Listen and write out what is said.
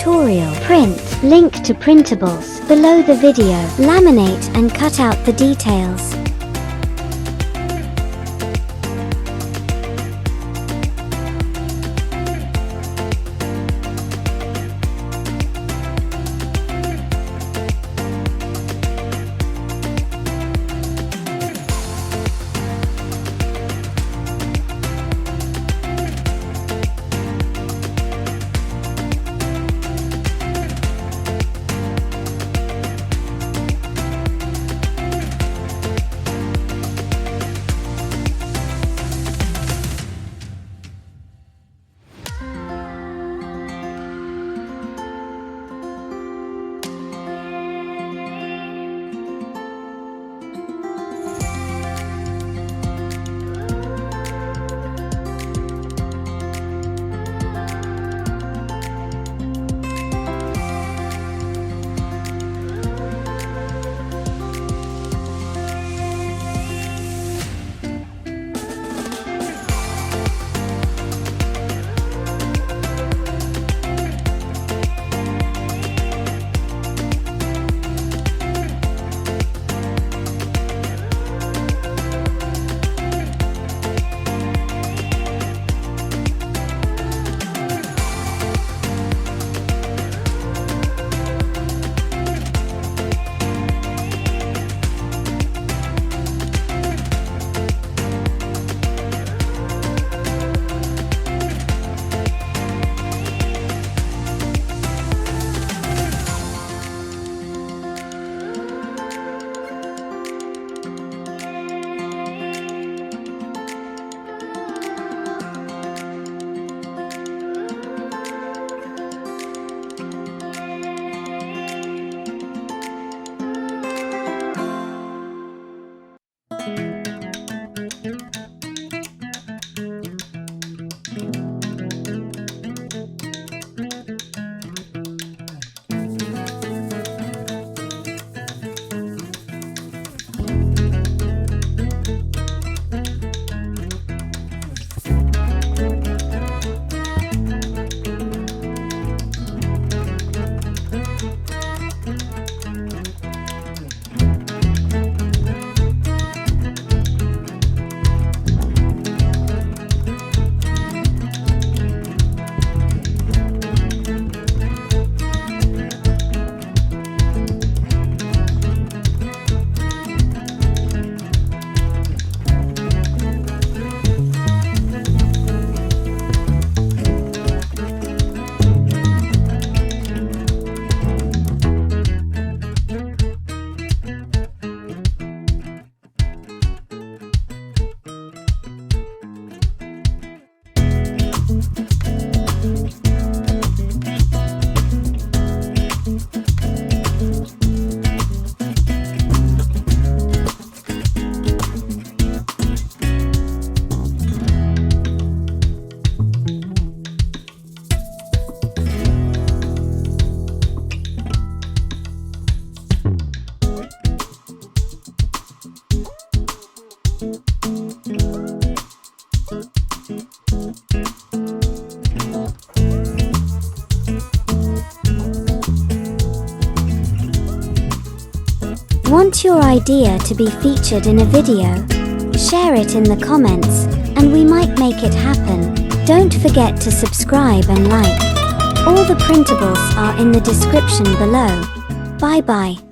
tutorial. Print. Link to printables below the video. Laminate and cut out the details. Want your idea to be featured in a video? Share it in the comments, and we might make it happen. Don't forget to subscribe and like. All the printables are in the description below. Bye bye.